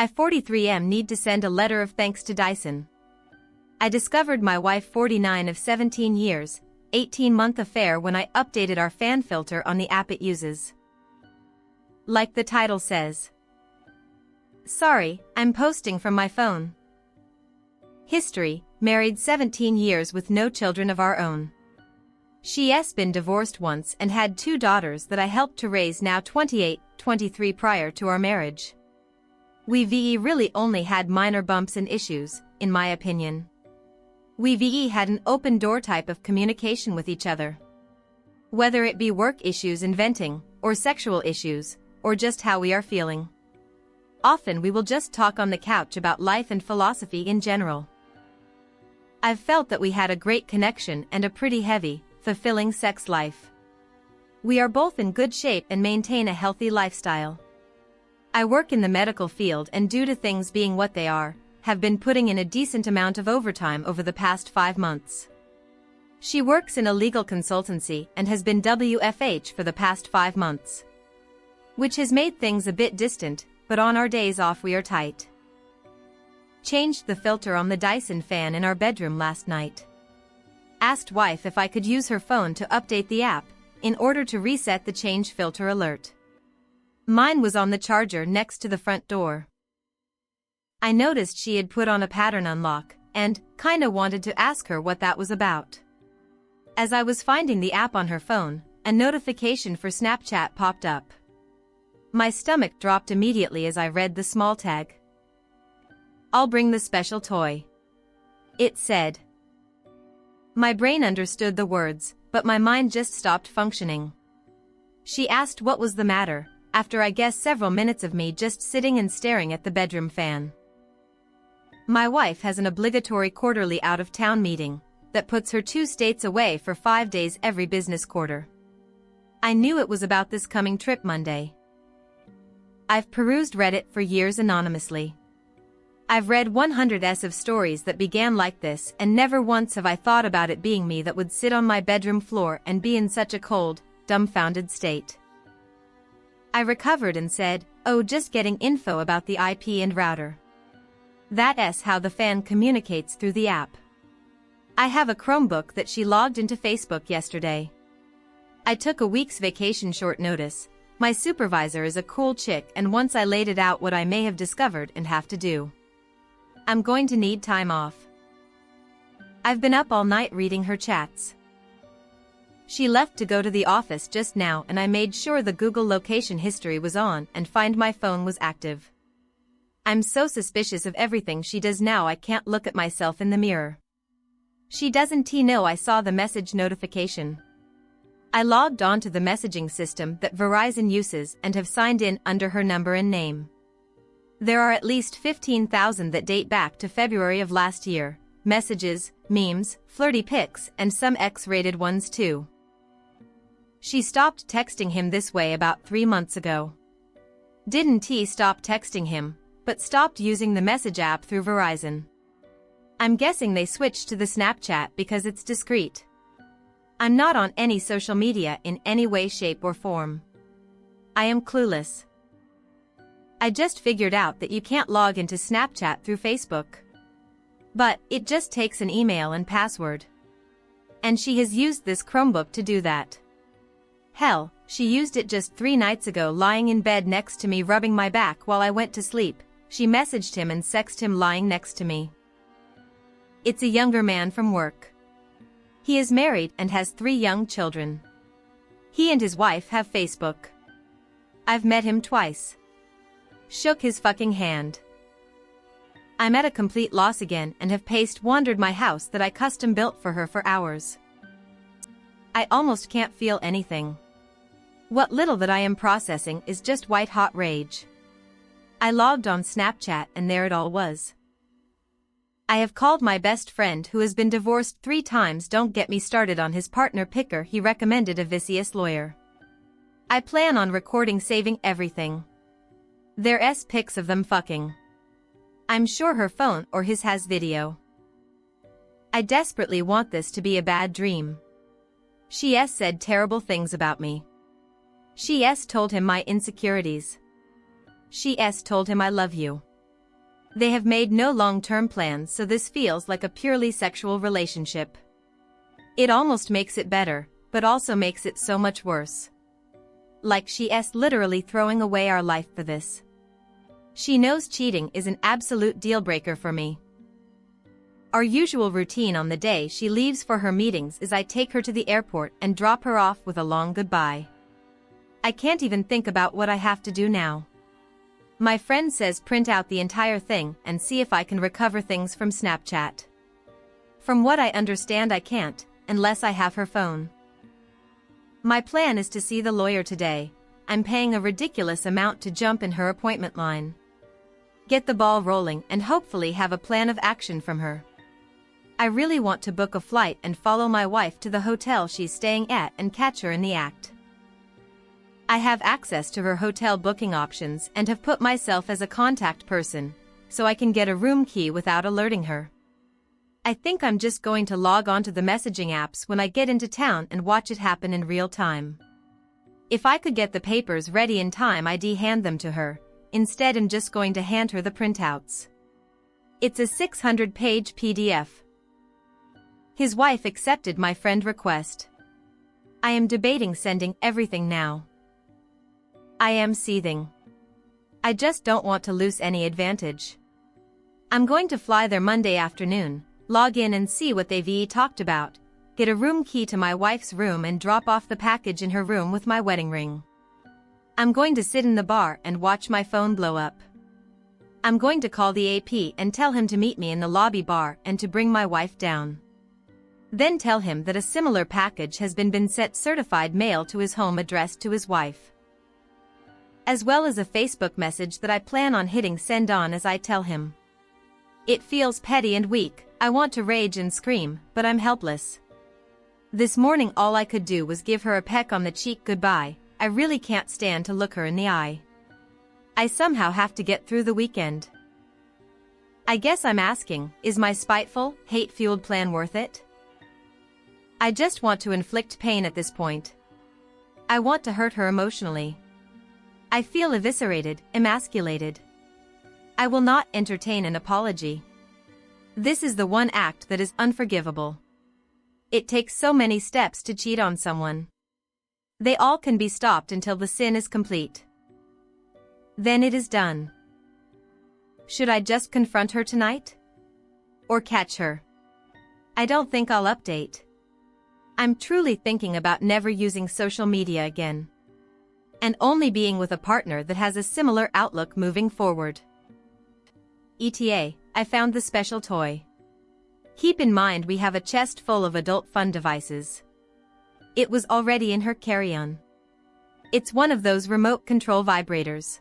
I 43M need to send a letter of thanks to Dyson. I discovered my wife 49 of 17 years, 18-month affair when I updated our fan filter on the app it uses. Like the title says. Sorry, I'm posting from my phone. History, married 17 years with no children of our own. She's been divorced once and had 2 daughters that I helped to raise, now 28, 23 prior to our marriage. We really only had minor bumps and issues, in my opinion. We had an open door type of communication with each other. Whether it be work issues and venting, or sexual issues, or just how we are feeling. Often we will just talk on the couch about life and philosophy in general. I've felt that we had a great connection and a pretty heavy, fulfilling sex life. We are both in good shape and maintain a healthy lifestyle. I work in the medical field and due to things being what they are, have been putting in a decent amount of overtime over the past 5 months. She works in a legal consultancy and has been WFH for the past 5 months. Which has made things a bit distant, but on our days off we are tight. Changed the filter on the Dyson fan in our bedroom last night. Asked wife if I could use her phone to update the app, in order to reset the change filter alert. Mine was on the charger next to the front door. I noticed she had put on a pattern unlock, and kinda wanted to ask her what that was about. As I was finding the app on her phone, a notification for Snapchat popped up. My stomach dropped immediately as I read the small tag. "I'll bring the special toy," it said. My brain understood the words, but my mind just stopped functioning. She asked what was the matter, after I guess several minutes of me just sitting and staring at the bedroom fan. My wife has an obligatory quarterly out-of-town meeting that puts her 2 states away for 5 days every business quarter. I knew it was about this coming trip Monday. I've perused Reddit for years anonymously. I've read 100s of stories that began like this, and never once have I thought about it being me that would sit on my bedroom floor and be in such a cold, dumbfounded state. I recovered and said, "Oh, just getting info about the IP and router. That's how the fan communicates through the app." I have a Chromebook that she logged into Facebook yesterday. I took a week's vacation short notice. My supervisor is a cool chick, and once I laid it out what I may have discovered and have to do. I'm going to need time off. I've been up all night reading her chats. She left to go to the office just now, and I made sure the Google location history was on and Find My Phone was active. I'm so suspicious of everything she does now I can't look at myself in the mirror. She doesn't know I saw the message notification. I logged on to the messaging system that Verizon uses and have signed in under her number and name. There are at least 15,000 that date back to February of last year, messages, memes, flirty pics, and some X-rated ones too. She stopped texting him this way about 3 months ago. Didn't stop texting him, but stopped using the message app through Verizon. I'm guessing they switched to the Snapchat because it's discreet. I'm not on any social media in any way, shape, or form. I am clueless. I just figured out that you can't log into Snapchat through Facebook. But it just takes an email and password. And she has used this Chromebook to do that. Hell, she used it just 3 nights ago lying in bed next to me rubbing my back while I went to sleep. She messaged him and sexted him lying next to me. It's a younger man from work. He is married and has 3 young children. He and his wife have Facebook. I've met him twice. Shook his fucking hand. I'm at a complete loss again and have wandered my house that I custom built for her for hours. I almost can't feel anything. What little that I am processing is just white hot rage. I logged on Snapchat and there it all was. I have called my best friend who has been divorced 3 times. Don't get me started on his partner picker. He recommended a vicious lawyer. I plan on recording saving everything. There's pics of them fucking. I'm sure her phone or his has video. I desperately want this to be a bad dream. She's said terrible things about me. She's told him my insecurities. She's told him I love you. They have made no long-term plans, so this feels like a purely sexual relationship. It almost makes it better, but also makes it so much worse. Like she's literally throwing away our life for this. She knows cheating is an absolute deal-breaker for me. Our usual routine on the day she leaves for her meetings is I take her to the airport and drop her off with a long goodbye. I can't even think about what I have to do now. My friend says print out the entire thing and see if I can recover things from Snapchat. From what I understand, I can't, unless I have her phone. My plan is to see the lawyer today. I'm paying a ridiculous amount to jump in her appointment line. Get the ball rolling and hopefully have a plan of action from her. I really want to book a flight and follow my wife to the hotel she's staying at and catch her in the act. I have access to her hotel booking options and have put myself as a contact person, so I can get a room key without alerting her. I think I'm just going to log on to the messaging apps when I get into town and watch it happen in real time. If I could get the papers ready in time, I'd hand them to her. Instead, I'm just going to hand her the printouts. It's a 600-page PDF. His wife accepted my friend request. I am debating sending everything now. I am seething. I just don't want to lose any advantage. I'm going to fly there Monday afternoon, log in and see what they've talked about, get a room key to my wife's room and drop off the package in her room with my wedding ring. I'm going to sit in the bar and watch my phone blow up. I'm going to call the AP and tell him to meet me in the lobby bar and to bring my wife down. Then tell him that a similar package has been sent certified mail to his home addressed to his wife. As well as a Facebook message that I plan on hitting send on as I tell him. It feels petty and weak. I want to rage and scream, but I'm helpless. This morning all I could do was give her a peck on the cheek goodbye. I really can't stand to look her in the eye. I somehow have to get through the weekend. I guess I'm asking, is my spiteful, hate-fueled plan worth it? I just want to inflict pain at this point. I want to hurt her emotionally. I feel eviscerated, emasculated. I will not entertain an apology. This is the one act that is unforgivable. It takes so many steps to cheat on someone. They all can be stopped until the sin is complete. Then it is done. Should I just confront her tonight? Or catch her? I don't think I'll update. I'm truly thinking about never using social media again. And only being with a partner that has a similar outlook moving forward. ETA, I found the special toy. Keep in mind we have a chest full of adult fun devices. It was already in her carry-on. It's one of those remote control vibrators.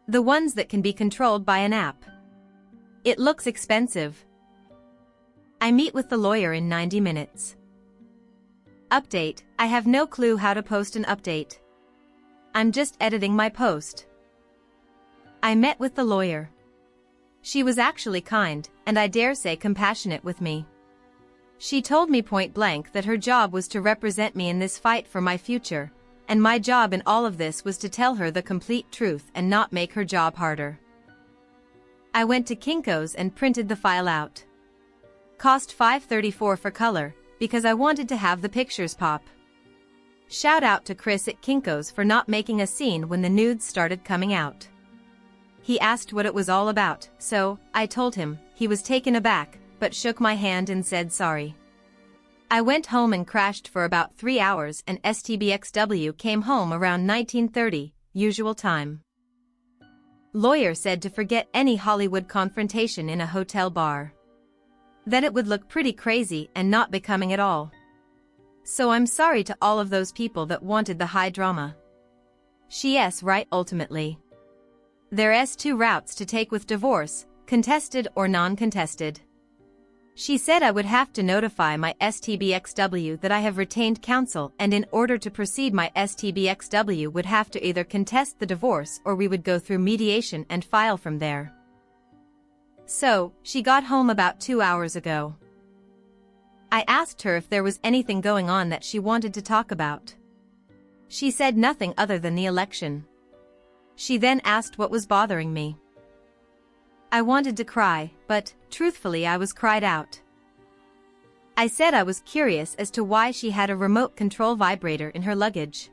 The ones that can be controlled by an app. It looks expensive. I meet with the lawyer in 90 minutes. Update, I have no clue how to post an update. I'm just editing my post. I met with the lawyer. She was actually kind, and I dare say compassionate with me. She told me point blank that her job was to represent me in this fight for my future, and my job in all of this was to tell her the complete truth and not make her job harder. I went to Kinko's and printed the file out. Cost $5.34 for color, because I wanted to have the pictures pop. Shout out to Chris at Kinko's for not making a scene when the nudes started coming out. He asked what it was all about, so I told him. He was taken aback, but shook my hand and said sorry. I went home and crashed for about 3 hours, and STBXW came home around 19:30, usual time. Lawyer said to forget any Hollywood confrontation in a hotel bar. That it would look pretty crazy and not becoming at all. So I'm sorry to all of those people that wanted the high drama. She's right ultimately. There's two routes to take with divorce, contested or non-contested. She said I would have to notify my STBXW that I have retained counsel, and in order to proceed my STBXW would have to either contest the divorce or we would go through mediation and file from there. So, she got home about 2 hours ago. I asked her if there was anything going on that she wanted to talk about. She said nothing other than the election. She then asked what was bothering me. I wanted to cry, but, truthfully, I was cried out. I said I was curious as to why she had a remote control vibrator in her luggage.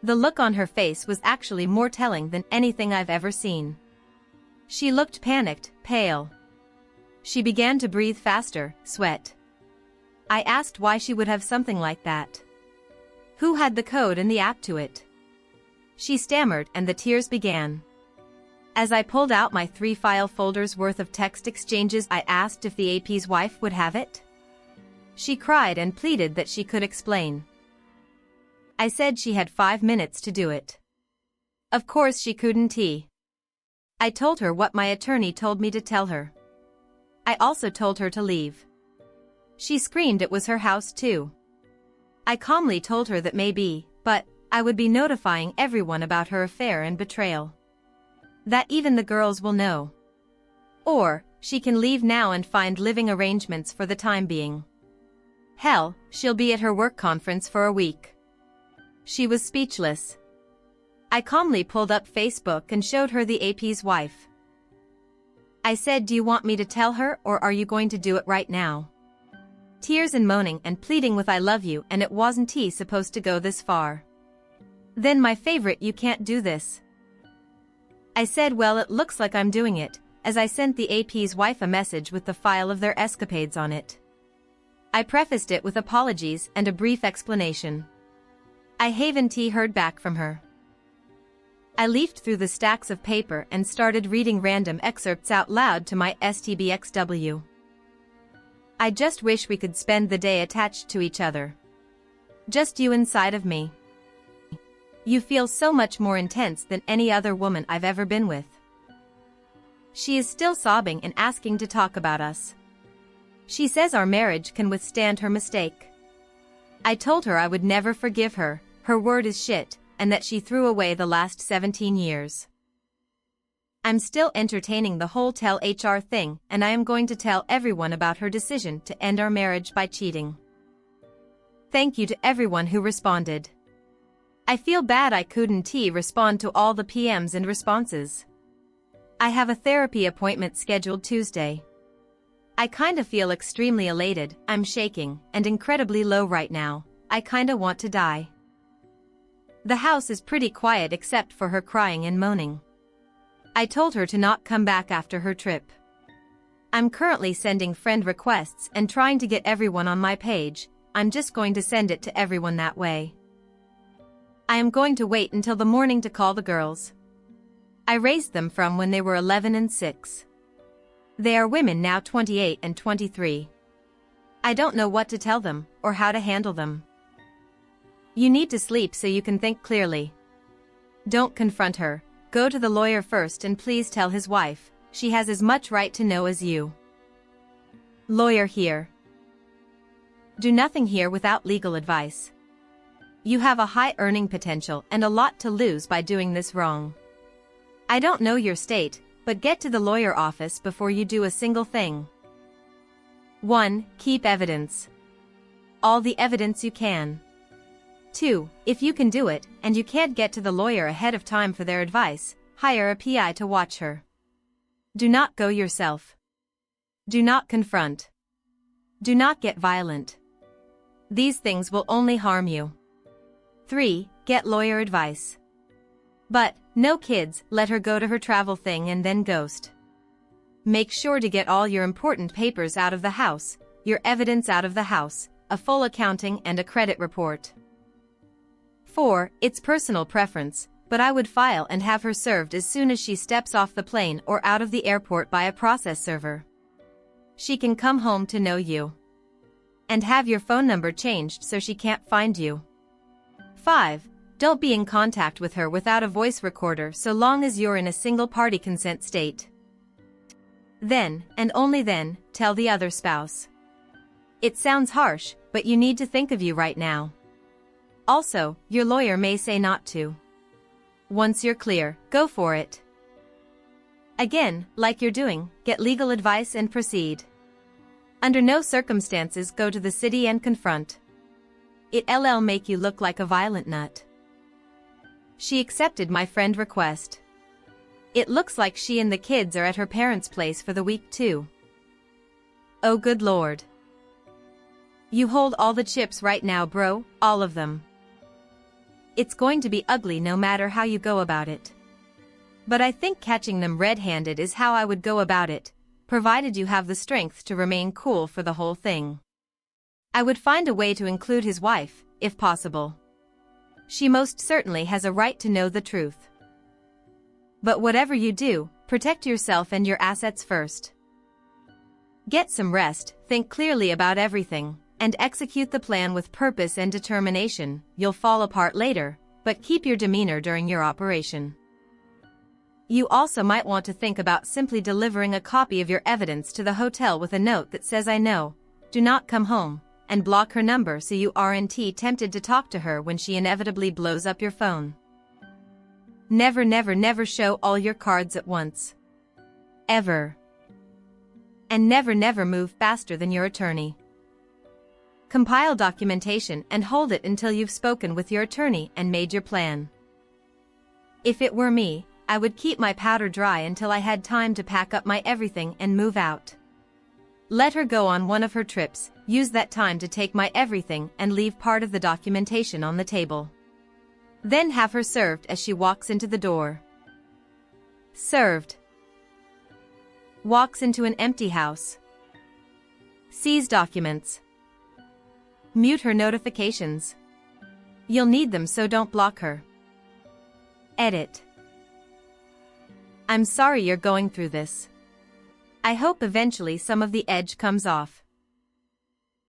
The look on her face was actually more telling than anything I've ever seen. She looked panicked, pale. She began to breathe faster, sweat. I asked why she would have something like that. Who had the code and the app to it? She stammered and the tears began. As I pulled out my 3 file folders worth of text exchanges, I asked if the AP's wife would have it. She cried and pleaded that she could explain. I said she had 5 minutes to do it. Of course she couldn't. I told her what my attorney told me to tell her. I also told her to leave. She screamed it was her house too. I calmly told her that maybe, but I would be notifying everyone about her affair and betrayal. That even the girls will know. Or, she can leave now and find living arrangements for the time being. Hell, she'll be at her work conference for a week. She was speechless. I calmly pulled up Facebook and showed her the AP's wife. I said, do you want me to tell her or are you going to do it right now? Tears and moaning and pleading with I love you, and it wasn't supposed to go this far. Then my favorite, you can't do this. I said, well, it looks like I'm doing it, as I sent the AP's wife a message with the file of their escapades on it. I prefaced it with apologies and a brief explanation. I haven't heard back from her. I leafed through the stacks of paper and started reading random excerpts out loud to my STBXW. I just wish we could spend the day attached to each other. Just you inside of me. You feel so much more intense than any other woman I've ever been with. She is still sobbing and asking to talk about us. She says our marriage can withstand her mistake. I told her I would never forgive her, her word is shit, and that she threw away the last 17 years. I'm still entertaining the whole tell HR thing, and I am going to tell everyone about her decision to end our marriage by cheating. Thank you to everyone who responded. I feel bad I couldn't respond to all the PMs and responses. I have a therapy appointment scheduled Tuesday. I kinda feel extremely elated, I'm shaking, and incredibly low right now. I kinda want to die. The house is pretty quiet except for her crying and moaning. I told her to not come back after her trip. I'm currently sending friend requests and trying to get everyone on my page. I'm just going to send it to everyone that way. I am going to wait until the morning to call the girls. I raised them from when they were 11 and 6. They are women now, 28 and 23. I don't know what to tell them, or how to handle them. You need to sleep so you can think clearly. Don't confront her. Go to the lawyer first and please tell his wife. She has as much right to know as you. Lawyer here. Do nothing here without legal advice. You have a high earning potential and a lot to lose by doing this wrong. I don't know your state, but get to the lawyer office before you do a single thing. 1. Keep evidence. All the evidence you can. 2. If you can do it, and you can't get to the lawyer ahead of time for their advice, hire a PI to watch her. Do not go yourself. Do not confront. Do not get violent. These things will only harm you. 3. Get lawyer advice. But, no kids, let her go to her travel thing and then ghost. Make sure to get all your important papers out of the house, your evidence out of the house, a full accounting and a credit report. 4. It's personal preference, but I would file and have her served as soon as she steps off the plane or out of the airport by a process server. She can come home to know you. And have your phone number changed so she can't find you. 5. Don't be in contact with her without a voice recorder so long as you're in a single-party consent state. Then, and only then, tell the other spouse. It sounds harsh, but you need to think of you right now. Also, your lawyer may say not to. Once you're clear, go for it. Again, like you're doing, get legal advice and proceed. Under no circumstances go to the city and confront. It'll make you look like a violent nut. She accepted my friend request. It looks like she and the kids are at her parents' place for the week too. Oh good lord. You hold all the chips right now, bro, all of them. It's going to be ugly no matter how you go about it. But I think catching them red-handed is how I would go about it, provided you have the strength to remain cool for the whole thing. I would find a way to include his wife, if possible. She most certainly has a right to know the truth. But whatever you do, protect yourself and your assets first. Get some rest, think clearly about everything, and execute the plan with purpose and determination. You'll fall apart later, but keep your demeanor during your operation. You also might want to think about simply delivering a copy of your evidence to the hotel with a note that says "I know, do not come home," and block her number so you aren't tempted to talk to her when she inevitably blows up your phone. Never never never show all your cards at once. Ever. And never never move faster than your attorney. Compile documentation and hold it until you've spoken with your attorney and made your plan. If it were me, I would keep my powder dry until I had time to pack up my everything and move out. Let her go on one of her trips, use that time to take my everything and leave part of the documentation on the table. Then have her served as she walks into the door. Served. Walks into an empty house. Sees documents. Mute her notifications. You'll need them, so don't block her. Edit. I'm sorry you're going through this. I hope eventually some of the edge comes off.